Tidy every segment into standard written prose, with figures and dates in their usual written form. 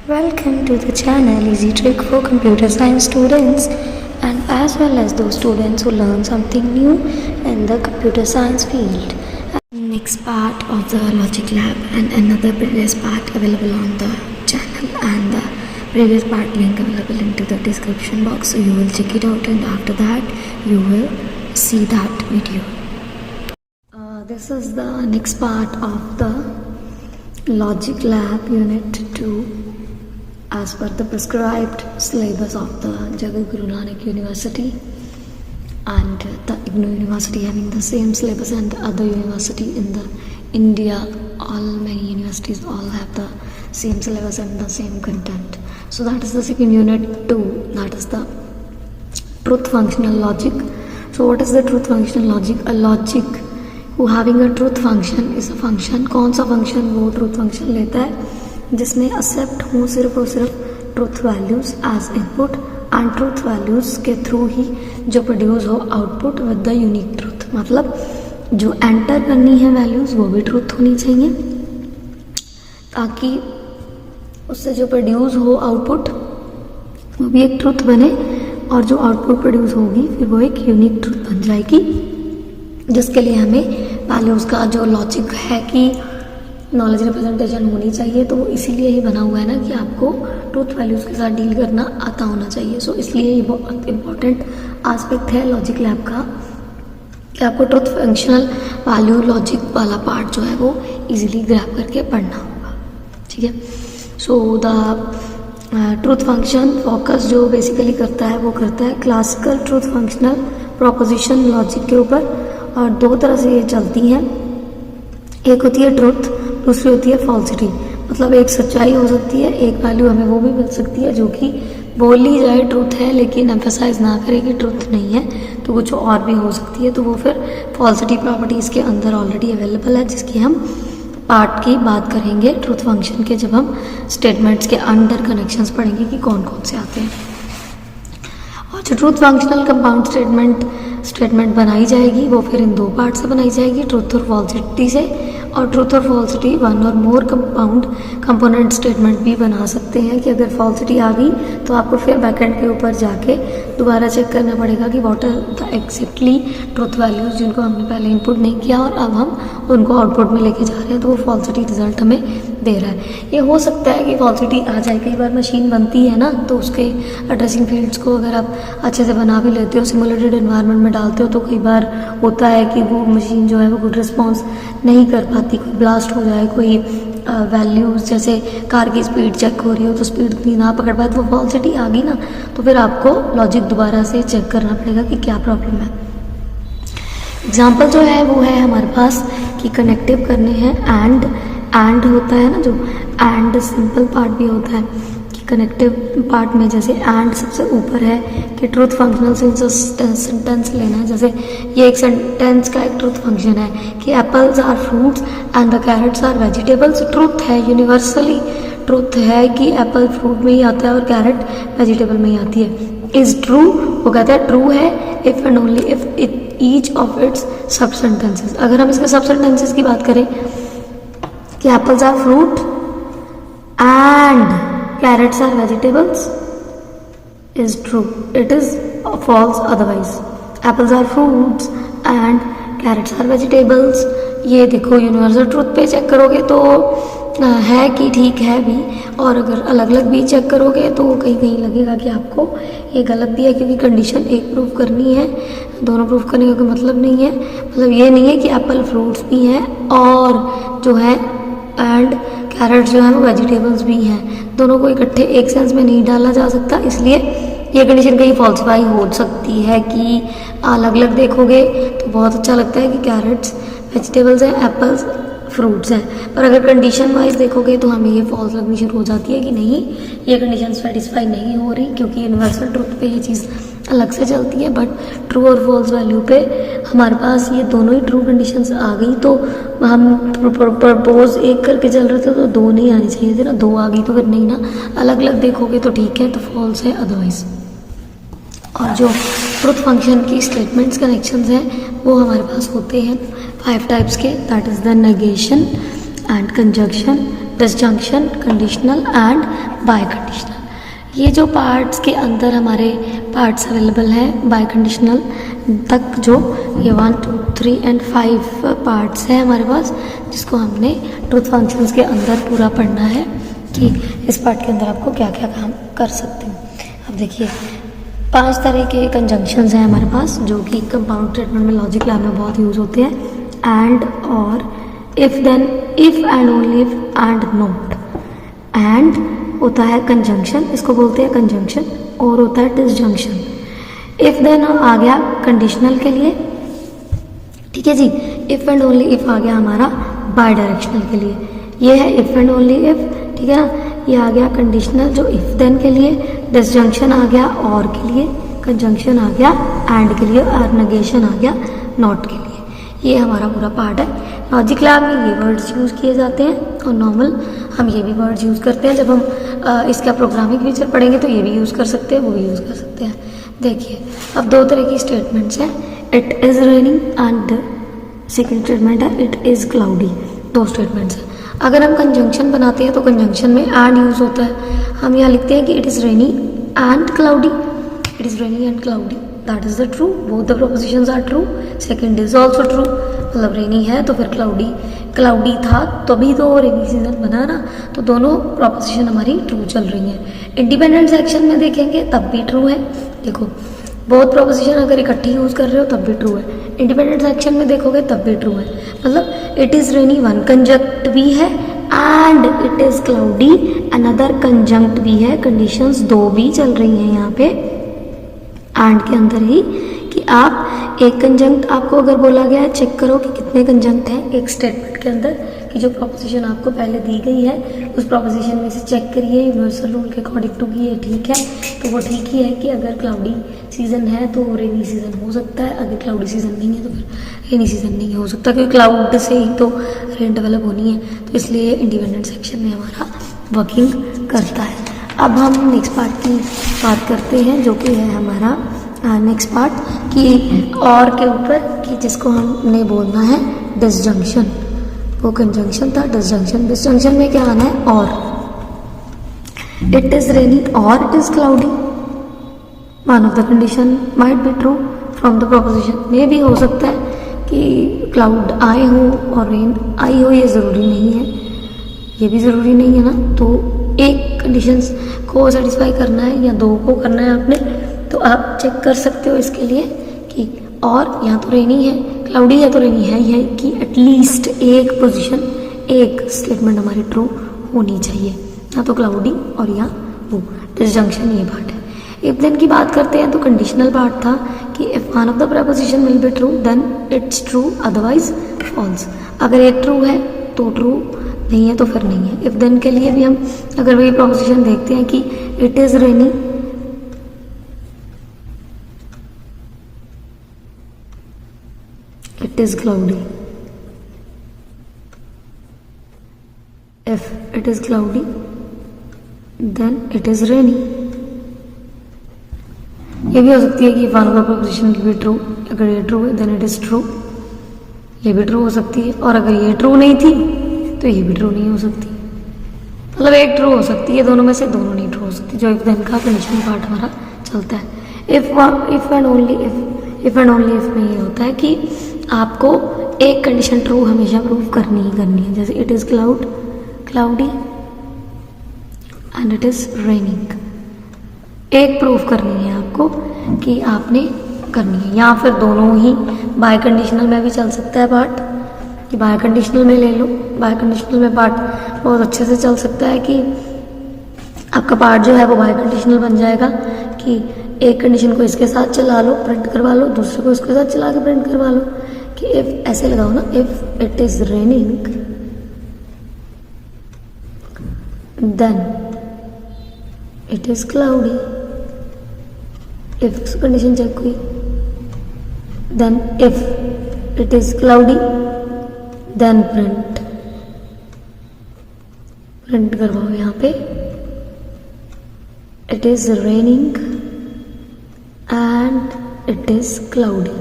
Welcome to the channel Easy Trick for Computer Science students and as well as those students who learn something new in the computer science field. Next part of the logic lab and another previous part available on the channel and the previous part link available into the description box, so you will check it out and after that you will see that video. This is the next part of the logic lab unit 2 as per the prescribed syllabus of the Jagat Guru Nanak University, and the IGNOU University having the same syllabus and the other university in the India, many universities all have the same syllabus and the same content. So that is the second unit 2, that is the truth functional logic. So what is the truth functional logic? A logic who having a truth function is a function. कौन सा function वो truth function लेता है जिसमें accept हो सिर्फ और सिर्फ truth values as input and truth values के थ्रू ही जो प्रोड्यूस हो output with the unique truth. मतलब जो एंटर करनी है वैल्यूज वो भी ट्रूथ होनी चाहिए ताकि उससे जो प्रोड्यूस हो आउटपुट वो भी एक ट्रूथ बने और जो आउटपुट प्रोड्यूस होगी फिर वो एक यूनिक ट्रूथ बन जाएगी, जिसके लिए हमें वैल्यूज का जो लॉजिक है कि नॉलेज रिप्रेजेंटेशन होनी चाहिए, तो इसीलिए ही बना हुआ है ना कि आपको ट्रूथ वैल्यूज़ के साथ डील करना आता होना चाहिए। सो इसलिए ये बहुत इंपॉर्टेंट एस्पेक्ट है लॉजिक लैब का कि आपको ट्रूथ फंक्शनल वैल्यू लॉजिक वाला पार्ट जो है वो इजीली ग्रैब करके पढ़ना होगा। ठीक है, so the truth function focus जो बेसिकली करता है वो करता है classical truth functional proposition logic के ऊपर, और दो तरह से ये चलती हैं। एक होती है ट्रूथ, दूसरी होती है फॉल्सिटी। मतलब एक सच्चाई हो सकती है, एक वैल्यू हमें वो भी मिल सकती है जो कि बोली जाए ट्रूथ है लेकिन एम्फेसाइज ना करे कि ट्रूथ नहीं है, तो कुछ और भी हो सकती है, तो वो फिर फॉल्सिटी प्रॉपर्टीज़ के अंदर ऑलरेडी अवेलेबल है, जिसकी हम पार्ट की बात करेंगे ट्रूथ फंक्शन के जब हम स्टेटमेंट्स के अंडर कनेक्शंस पढ़ेंगे कि कौन कौन से आते हैं। और जो ट्रूथ फंक्शनल कंपाउंड स्टेटमेंट बनाई जाएगी वो फिर इन दो पार्ट से बनाई जाएगी, ट्रूथ और फॉल्सिटी से। और ट्रूथ और फॉल्सिटी वन और मोर कंपोनेंट स्टेटमेंट भी बना सकते हैं कि अगर फॉल्सिटी आ गई तो आपको फिर बैकएंड के ऊपर जाके दोबारा चेक करना पड़ेगा कि what are the exactly truth values जिनको हमने पहले इनपुट नहीं किया और अब हम उनको आउटपुट में लेके जा रहे हैं, तो वो फॉल्सिटी रिजल्ट हमें दे रहा है। ये हो सकता है कि फॉल्सिटी आ जाए, कई बार मशीन बनती है ना तो उसके एड्रेसिंग फील्ड्स को अगर आप अच्छे से बना भी लेते हो, सिमुलेटेड एनवायरनमेंट में डालते हो, तो कई बार होता है कि वो मशीन जो है वो गुड रिस्पॉन्स नहीं कर पाती, कोई ब्लास्ट हो जाए, कोई वैल्यूज जैसे कार की स्पीड चेक हो रही हो तो स्पीड इतनी ना पकड़ पाए, तो वो फॉल्सिटी आ गई ना तो फिर आपको लॉजिक दोबारा से चेक करना पड़ेगा कि क्या प्रॉब्लम है। एग्जाम्पल जो है वो है हमारे पास कि कनेक्टिव करने हैं एंड होता है ना, जो एंड सिंपल पार्ट भी होता है कि कनेक्टिव पार्ट में जैसे एंड सबसे ऊपर है कि ट्रूथ फंक्शनल सेंटेंस लेना है। जैसे ये एक सेंटेंस का एक ट्रूथ फंक्शन है कि apples are fruits and the carrots are vegetables. Truth है, यूनिवर्सली ट्रूथ है कि एप्पल फ्रूट में ही आता है और कैरेट वेजिटेबल में ही आती है। इज ट्रू, वो कहता है ट्रू है if and only if each of its sub sentences. अगर हम इसमें सब सेंटेंसेस की बात करें कि apples are fruit and carrots are vegetables is true, it is false otherwise. Apples are fruits and carrots are vegetables, ये देखो universal truth पे चेक करोगे तो है कि ठीक है भी, और अगर अलग अलग भी चेक करोगे तो कहीं कहीं लगेगा कि आपको ये गलत भी है, क्योंकि कंडीशन एक प्रूफ करनी है, दोनों प्रूफ करने का कोई मतलब नहीं है। मतलब ये नहीं है कि एप्पल फ्रूट्स भी हैं और जो है एंड कैरेट्स जो है वो वेजिटेबल्स भी हैं, दोनों को इकट्ठे एक सेंस में नहीं डाला जा सकता, इसलिए ये कंडीशन कहीं फॉल्सिफाई हो सकती है कि अलग अलग देखोगे तो बहुत अच्छा लगता है कि कैरेट्स वेजिटेबल्स हैं, एप्पल्स फ्रूट्स हैं, पर अगर कंडीशन वाइज देखोगे तो हमें ये फॉल्स लगनी शुरू हो जाती है कि नहीं, ये कंडीशन सेटिस्फाई नहीं हो रही, क्योंकि यूनिवर्सल ट्रूथ पे ये चीज़ अलग से चलती है, बट ट्रू और फॉल्स वैल्यू पे हमारे पास ये दोनों ही ट्रू कंडीशंस आ गई, तो हम प्रपोज एक करके चल रहे थे तो दो नहीं आनी चाहिए थे ना, दो आ गई तो फिर नहीं ना, अलग अलग देखोगे तो ठीक है, तो फॉल्स है अदरवाइज। और जो ट्रूथ फंक्शन की स्टेटमेंट्स कनेक्शंस हैं वो हमारे पास होते हैं 5 टाइप्स के, that is the negation and conjunction, disjunction, conditional and bye conditional. ये जो पार्ट्स के अंदर हमारे पार्ट्स अवेलेबल हैं बाय कंडीशनल तक, जो ये 1, 2, 3 एंड 5 पार्ट्स हैं हमारे पास, जिसको हमने ट्रूथ फंक्शंस के अंदर पूरा पढ़ना है कि इस पार्ट के अंदर आपको क्या क्या काम कर सकते हो। अब देखिए 5 तरह के कंजंक्शंस हैं हमारे पास जो कि कंपाउंड स्टेटमेंट में लॉजिक लैब में बहुत यूज़ होते हैं। एंड, और, if then, if and only if, and not. And होता है कंजंक्शन, इसको बोलते हैं कंजंक्शन, और होता है डिसजंक्शन। इफ देन आ गया कंडीशनल के लिए, ठीक है जी। इफ एंड ओनली इफ आ गया हमारा बाय डायरेक्शनल के लिए, ये है इफ एंड ओनली इफ, ठीक है ना। ये आ गया कंडीशनल जो इफ देन के लिए, डिसजंक्शन आ गया और के लिए, कंजंक्शन आ गया एंड के लिए, और नेगेशन आ गया नॉट के लिए। ये हमारा पूरा पार्ट है। लॉजिक लैब में ये वर्ड्स यूज़ किए जाते हैं और नॉर्मल हम ये भी वर्ड्स यूज़ करते हैं। जब हम इसका प्रोग्रामिंग फीचर पढ़ेंगे तो ये भी यूज़ कर सकते हैं, वो भी यूज़ कर सकते हैं। देखिए अब 2 तरह की स्टेटमेंट्स हैं, it is raining and second statement है इट इज़ क्लाउडी। 2 स्टेटमेंट्स हैं। अगर हम कंजंक्शन बनाते हैं तो कंजंक्शन में एंड यूज़ होता है। हम यहाँ लिखते हैं कि it is rainy and cloudy, it is rainy and cloudy, that is the true, both the propositions are true. Second is also true, मतलब रेनी है तो फिर क्लाउडी था तभी तो रेनी सीजन बना ना, तो दोनों प्रोपोजिशन हमारी ट्रू चल रही हैं। इंडिपेंडेंट सेक्शन में देखेंगे तब भी ट्रू है। देखो बहुत प्रोपोजिशन अगर इकट्ठी यूज़ कर रहे हो तब भी ट्रू है, इंडिपेंडेंट सेक्शन में देखोगे तब भी ट्रू है। मतलब इट इज़ रेनी 1 कंजंक्ट भी है and it is cloudy another conjunct भी है, कंडीशंस 2 भी चल रही हैं यहाँ पे एंड के अंदर ही, कि आप एक कंजंक्ट, आपको अगर बोला गया है चेक करो कि कितने कंजंक्ट हैं एक स्टेटमेंट के अंदर, कि जो प्रोपोजिशन आपको पहले दी गई है उस प्रोपोजिशन में से चेक करिए यूनिवर्सल रूल के अकॉर्डिंग टू कि ये ठीक है, तो वो ठीक ही है कि अगर क्लाउडी सीजन है तो रेनी सीजन हो सकता है, अगर क्लाउडी सीजन नहीं है तो फिर रेनी सीजन नहीं हो सकता, क्योंकि क्लाउड से ही तो रेन डेवलप होनी है। तो इसलिए इंडिपेंडेंट सेक्शन में हमारा वर्किंग करता है। अब हम नेक्स्ट पार्ट की बात करते हैं जो कि है हमारा नेक्स्ट पार्ट कि और के ऊपर, कि जिसको हमने बोलना है डिसजंक्शन। वो कंजंक्शन था डिसजंक्शन, डिसजंक्शन में क्या आना है और। इट इज़ रेनी और it is cloudy, one of the condition might be true from the proposition. में भी हो सकता है कि क्लाउड आए हो और रेन आई हो, ये ज़रूरी नहीं है, ये भी ज़रूरी नहीं है ना। तो एक कंडीशंस को सेटिस्फाई करना है या 2 को करना है आपने, तो आप चेक कर सकते हो इसके लिए कि और यहाँ तो रेनी है, क्लाउडी है तो रेनी है ही है, कि एटलीस्ट एक पोजीशन, एक स्टेटमेंट हमारी ट्रू होनी चाहिए, या तो क्लाउडी और या वो डिसजंक्शन, ये पार्ट है। इफ देन की बात करते हैं तो कंडीशनल पार्ट था कि if one of the proposition will be true then it's true otherwise false. अगर एक ट्रू है तो ट्रू, नहीं है तो फिर नहीं है। इफ देन के लिए भी हम अगर वही प्रोपोजिशन देखते हैं कि it is rainy, it is cloudy, if it is cloudy then it is rainy। ये भी हो सकती है कि one of the proposition will be true, अगर ये ट्रू है देन इट इज ट्रू, ये भी ट्रू हो सकती है। और अगर ये ट्रू नहीं थी तो ये भी ट्रू नहीं हो सकती, मतलब एक ट्रू हो सकती है, दोनों में से दोनों नहीं ट्रू हो सकती। जो इफ देन का कंडीशनल पार्ट हमारा चलता है। इफ एंड ओनली इफ में ये होता है कि आपको एक कंडीशन ट्रू हमेशा प्रूव करनी ही करनी है, जैसे it is cloudy and it is raining. एक प्रूफ करनी है आपको कि आपने करनी है, या फिर दोनों ही बाय कंडीशनल में भी चल सकता है पार्ट, कि बाय कंडीशनल में ले लो। बाय कंडीशनल में पार्ट बहुत अच्छे से चल सकता है कि आपका पार्ट जो है वो बाय कंडीशनल बन जाएगा, कि एक कंडीशन को इसके साथ चला लो, प्रिंट करवा लो, दूसरे को इसके साथ चला के प्रिंट करवा लो, कि इफ ऐसे लगाओ ना, if it is raining then it is cloudy. If condition check हुई, then if it is cloudy then print करवाओ यहाँ पे it is raining and it is cloudy.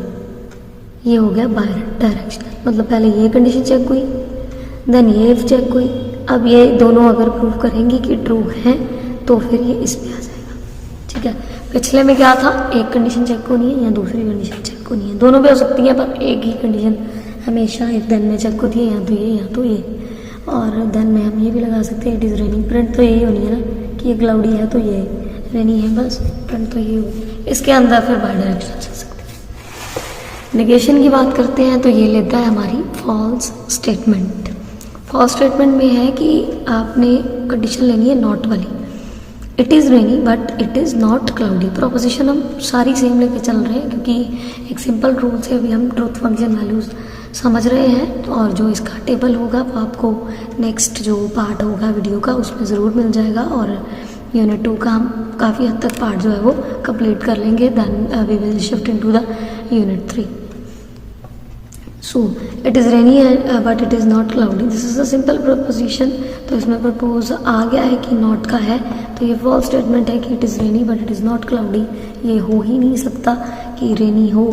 ये हो गया बाय डायरेक्शनल, मतलब पहले ये कंडीशन चेक हुई, देन ये इफ चेक हुई, अब ये दोनों अगर प्रूव करेंगी कि ट्रू हैं तो फिर ये इस पे आ जाएगा, ठीक है। पिछले में क्या था, एक कंडीशन चेक होनी है या दूसरी कंडीशन चेक होनी है, दोनों भी हो सकती है पर एक ही कंडीशन हमेशा इफ देन में चेक होती है, या तो ये या तो ये। और देन में हम ये भी लगा सकते हैं इट इज़ रेनिंग, प्रिंट तो यही होनी है ना कि ये क्लाउडी है तो ये रेनी है, बस प्रिंट तो ये हो। इसके अंदर फिर बाई डायरेक्शन चल सकते हैं। नेगेशन की बात करते हैं तो ये लेता है हमारी फॉल्स स्टेटमेंट। फॉल्स स्टेटमेंट में है कि आपने कंडीशन लेनी है नॉट वाली, it is rainy but it is not cloudy. Proposition हम सारी सेम लेके चल रहे हैं क्योंकि एक सिंपल रूल से अभी हम ट्रूथ फंक्शन वैल्यूज़ समझ रहे हैं, और जो इसका टेबल होगा वो आपको नेक्स्ट जो पार्ट होगा वीडियो का उसमें ज़रूर मिल जाएगा। और यूनिट 2 का हम काफ़ी हद तक पार्ट जो है वो कंप्लीट कर लेंगे, then we will shift into the unit 3। So it is rainy but it is not cloudy, this is a simple proposition. तो इसमें प्रपोज आ गया है कि नॉट का है, तो ये फॉल्स स्टेटमेंट है कि it is rainy but it is not cloudy. ये हो ही नहीं सकता कि रेनी हो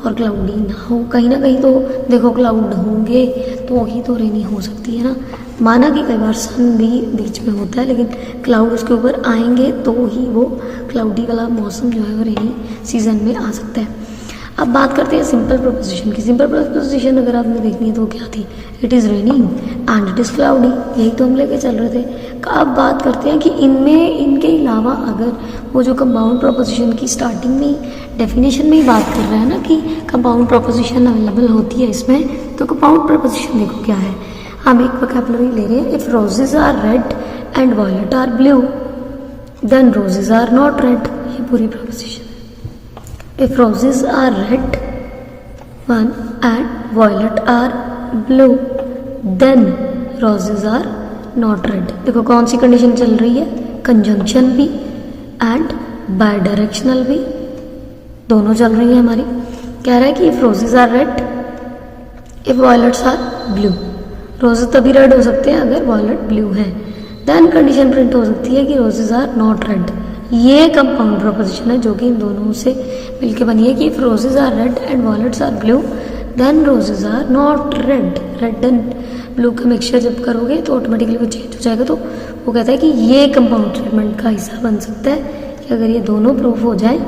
और क्लाउडी ना हो, कहीं ना कहीं तो देखो क्लाउड होंगे तो ही तो रेनी हो सकती है ना। माना कि कई बार सन भी बीच में होता है लेकिन क्लाउड उसके ऊपर आएंगे तो ही वो क्लाउडी वाला मौसम जो है वो रेनी सीजन में आ सकता है। अब बात करते हैं सिंपल प्रोपोजिशन की। सिंपल प्रोपोजिशन अगर आपने देखनी है तो क्या थी, it is raining and it is cloudy, यही तो हम लेके चल रहे थे। अब बात करते हैं कि इनमें इनके अलावा अगर वो जो कंपाउंड प्रोपोजिशन की स्टार्टिंग में ही डेफिनेशन में ही बात कर रहा है ना कि कंपाउंड प्रोपोजिशन अवेलेबल होती है इसमें, तो कंपाउंड प्रोपोजिशन देखो क्या है। हम एक वोकैबुलरी ले रहे हैं, if roses are red and violet are blue then roses are not red, ये पूरी proposition. If roses are red, one and violet are blue, then roses are not red. देखो कौन सी कंडीशन चल रही है, कंजंक्शन भी एंड बाय डायरेक्शनल भी दोनों चल रही है हमारी। कह रहा है कि if roses are red, if violets are blue, roses तभी रेड हो सकते हैं अगर वायलेट ब्लू है, देन कंडीशन प्रिंट हो सकती है कि रोजेज आर नॉट रेड। ये कंपाउंड प्रोपोजिशन है जो कि इन दोनों से मिलके बनी है कि if roses are red and violets are blue then roses are not red. Red and blue का मिक्सचर जब करोगे तो ऑटोमेटिकली वो चेंज हो जाएगा। तो वो कहता है कि ये कंपाउंड स्टेटमेंट का हिस्सा बन सकता है कि अगर ये दोनों प्रूफ हो जाए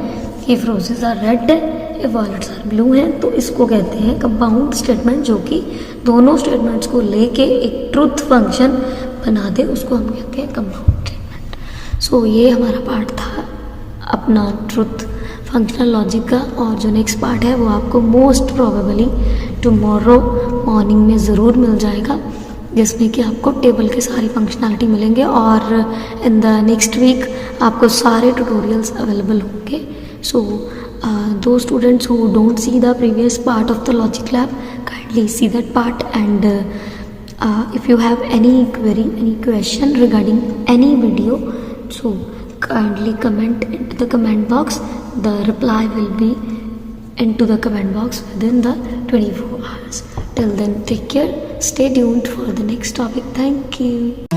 कि if roses are red if violets are blue हैं तो इसको कहते हैं कंपाउंड स्टेटमेंट, जो कि दोनों स्टेटमेंट्स को लेके एक ट्रुथ फंक्शन बना दे, उसको हम कहते हैं कंपाउंड स्टेटमेंट। सो ये हमारा पार्ट था अपना ट्रुथ फंक्शनल लॉजिक का, और जो नेक्स्ट पार्ट है वो आपको मोस्ट प्रोबेबली टुमारो मॉर्निंग में ज़रूर मिल जाएगा, जिसमें कि आपको टेबल के सारी फंक्शनैलिटी मिलेंगे और इन द नेक्स्ट वीक आपको सारे ट्यूटोरियल्स अवेलेबल होंगे। सो दो students who don't see the previous part of the logic lab kindly see that part, and if you have any query, any question regarding any video, so kindly comment into the comment box. The reply will be into the comment box within the 24 hours. Till then, take care, stay tuned for the next topic. Thank you.